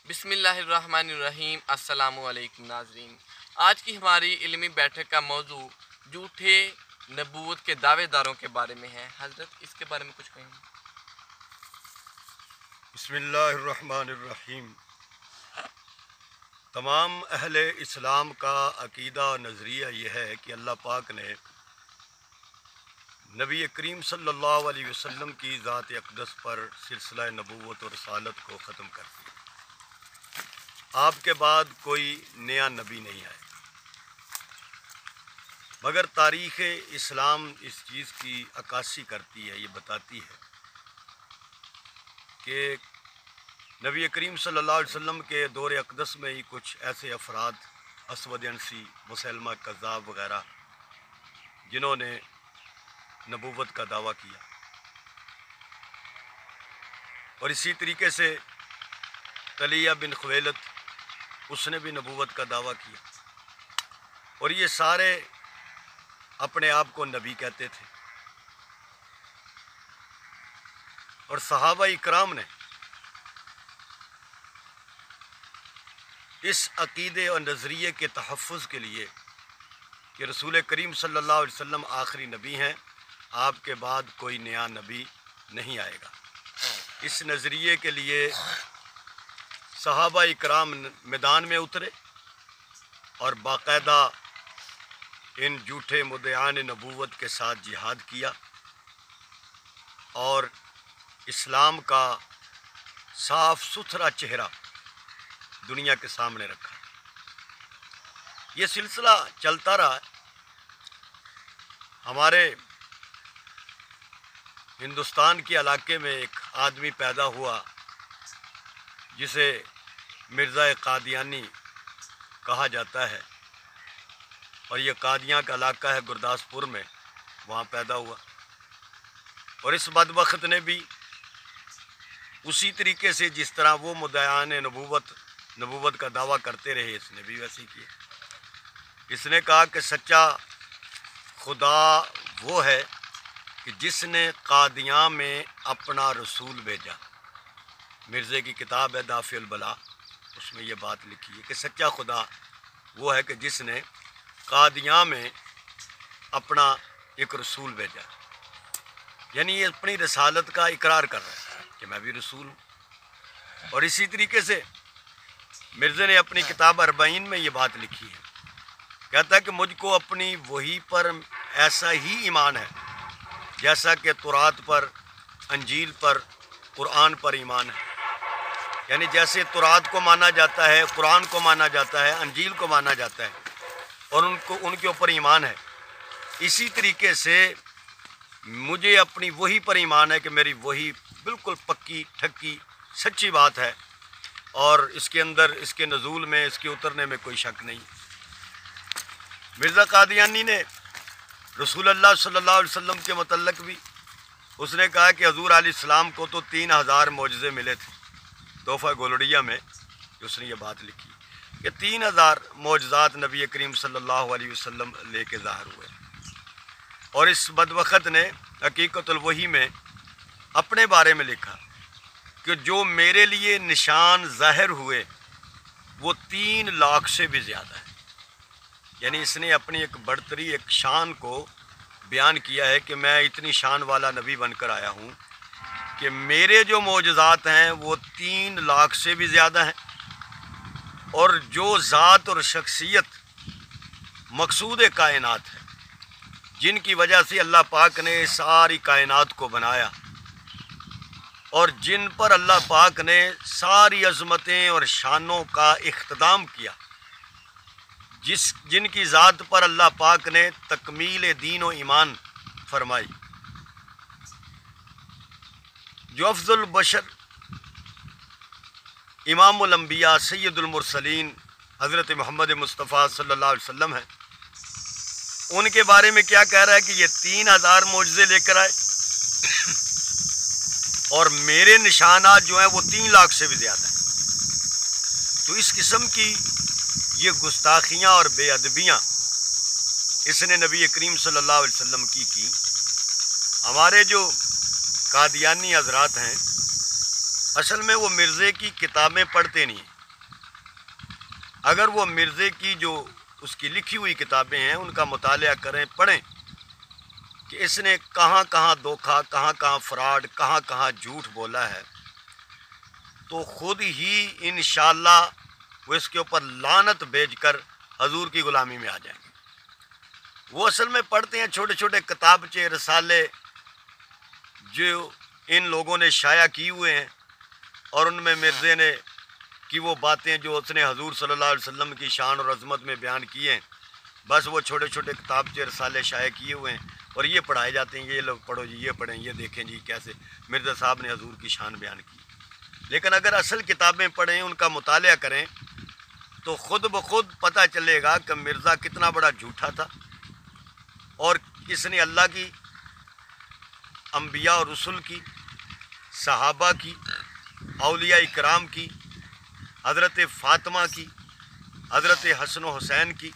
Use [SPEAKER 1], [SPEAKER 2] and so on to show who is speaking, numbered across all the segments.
[SPEAKER 1] बिस्मिल्लाहिर्रहमानिर्रहीम। अस्सलामुअलैकुम नाज़रीन, आज की हमारी इल्मी बैठक का मौजू झूठे नबूवत के दावेदारों के बारे में है। हज़रत इसके बारे में कुछ कहेंगे?
[SPEAKER 2] बिस्मिल्लाहिर्रहमानिर्रहीम। तमाम अहले इस्लाम का अकीदा और नज़रिया यह है कि अल्लाह पाक ने नबी करीम सल्लल्लाहु अलैहि वसल्लम की ज़ात अक़दस पर सिलसिला नबूवत और रसालत को ख़त्म कर दिया। आपके बाद कोई नया नबी नहीं आएगा, मगर तारीख़ इस्लाम इस चीज़ की अक्कासी करती है, ये बताती है कि नबी करीम सल्लल्लाहु अलैहि वसल्लम के दौर अक़दस में ही कुछ ऐसे अफराद, असवद अनसी, मुसैलमा कज़्ज़ाब वग़ैरह, जिन्होंने नबूवत का दावा किया, और इसी तरीके से तलिया बिन खुवैलद, उसने भी नबूवत का दावा किया, और ये सारे अपने आप को नबी कहते थे। और सहाबा इकराम ने इस अकीदे और नज़रिए के तहफ़्फ़ुज़ के लिए कि रसूल करीम सल्लल्लाहु अलैहि वसल्लम आखिरी नबी हैं, आपके बाद कोई नया नबी नहीं आएगा, इस नज़रिए के लिए सहाबा इकराम मैदान में उतरे और बाकायदा इन झूठे मुद्दआन नबूवत के साथ जिहाद किया और इस्लाम का साफ़ सुथरा चेहरा दुनिया के सामने रखा। ये सिलसिला चलता रहा। हमारे हिंदुस्तान के इलाके में एक आदमी पैदा हुआ जिसे मिर्ज़ा कादियानी कहा जाता है, और ये कादियाँ का इलाका है गुरदासपुर में, वहाँ पैदा हुआ। और इस बदबख्त ने भी उसी तरीके से जिस तरह वो मुद्दआन नबूवत का दावा करते रहे, इसने भी वैसे ही किया। इसने कहा कि सच्चा खुदा वो है कि जिसने कादियाँ में अपना रसूल भेजा। मिर्ज़े की किताब है दाफ़िउल बला, उसमें ये बात लिखी है कि सच्चा खुदा वो है कि जिसने कादियाँ में अपना एक रसूल भेजा, यानी ये अपनी रसालत का इकरार कर रहा है कि मैं भी रसूल हूँ। और इसी तरीके से मिर्ज़े ने अपनी किताब अरबाइन में ये बात लिखी है, कहता है कि मुझको अपनी वही पर ऐसा ही ईमान है जैसा कि तौरात पर, अंजील पर, कुरान पर ईमान है। यानी जैसे तौरात को माना जाता है, कुरान को माना जाता है, अंजील को माना जाता है और उनके ऊपर ईमान है, इसी तरीके से मुझे अपनी वही पर ईमान है कि मेरी वही बिल्कुल पक्की ठक्की सच्ची बात है, और इसके अंदर, इसके नज़ूल में, इसके उतरने में कोई शक नहीं। मिर्ज़ा कादियानी ने रसूलुल्लाह सल्लल्लाहु अलैहि वसल्लम के मुतल्लिक़ भी उसने कहा कि हज़ूर अलैहिस्सलाम को तो 3000 मोजज़े मिले थे। तोहफ़ा गोलड़िया में उसने ये बात लिखी कि 3000 मोजज़ात नबी करीम सल्लल्लाहु अलैहि वसल्लम लेके ज़ाहिर हुए। और इस बदबख्त ने हकीकतुल वही में अपने बारे में लिखा कि जो मेरे लिए निशान ज़ाहिर हुए वो 3 लाख से भी ज़्यादा है। यानी इसने अपनी एक बढ़तरी, एक शान को बयान किया है कि मैं इतनी शान वाला नबी बनकर आया हूँ कि मेरे जो मौजज़ात हैं वो 3 लाख से भी ज़्यादा हैं, और जो ज़ात और शख्सियत मकसूद कायनात है, जिनकी वजह से अल्लाह पाक ने सारी कायनात को बनाया और जिन पर अल्लाह पाक ने सारी अज़मतें और शानों का इख्तिताम किया, जिनकी ज़ात पर अल्लाह पाक ने तकमील दीन व ईमान फरमाई, जो अफ़ज़ल बशर इमामुल अंबिया सैयदुल मुरसलीन हज़रत मोहम्मद मुस्तफ़ा सल्लल्लाहु अलैहि वसल्लम हैं, उनके बारे में क्या कह रहा है कि ये 3000 मोजज़े लेकर आए और मेरे निशानात जो हैं वो 3 लाख से भी ज़्यादा हैं। तो इस किस्म की ये गुस्ताखियाँ और बेअदबियाँ इसने नबी करीम सल्लल्लाहु अलैहि वसल्लम की। हमारे जो कादियानी हजरात हैं, असल में वो मिर्ज़े की किताबें पढ़ते नहीं हैं, اگر وہ مرزے کی جو اس کی لکھی ہوئی کتابیں ہیں ان کا مطالعہ کریں، پڑھیں کہ اس نے کہاں کہاں دھوکہ، کہاں کہاں فراڈ، کہاں کہاں جھوٹ بولا ہے، تو خود ہی انشاءاللہ وہ اس کے اوپر لعنت بھیج کر حضور کی غلامی میں آ جائیں گے۔ وہ اصل میں پڑھتے ہیں چھوٹے چھوٹے کتابچے، رسالے جو ان لوگوں نے شائع کیے ہوئے ہیں، اور ان میں مرزے نے کی وہ باتیں جو اس نے حضور صلی اللہ علیہ وسلم کی شان اور عظمت میں بیان کی ہیں، بس وہ چھوٹے چھوٹے کتابچے رسالے شائع کیے ہوئے ہیں اور یہ پڑھائے جاتے ہیں، یہ لوگ پڑھو جی، یہ پڑھیں، یہ دیکھیں جی کیسے مرزا صاحب نے حضور کی شان بیان کی۔ لیکن اگر اصل کتابیں پڑھیں، ان کا مطالعہ کریں، تو خود بخود پتہ چلے گا کہ مرزا کتنا بڑا جھوٹا تھا، اور اس نے اللہ کی، انبیاء اور رسول کی، صحابہ کی، اولیاء اکرام کی، حضرت فاطمہ کی، حضرت حسن و حسین کی،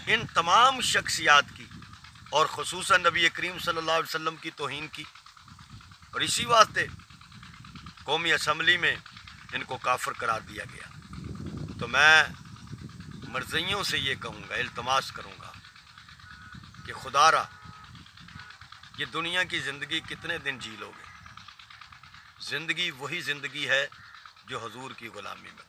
[SPEAKER 2] ان تمام شخصیات کی، اور خصوصاً نبی کریم صلی اللہ علیہ وسلم کی توہین کی، اور اسی واسطے قومی اسمبلی میں ان کو کافر قرار دیا گیا۔ تو میں مرزیوں سے یہ کہوں گا، التماس کروں گا کہ خدا را یہ دنیا کی زندگی کتنے دن جی لو گے؟ زندگی وہی زندگی ہے جو حضور کی غلامی میں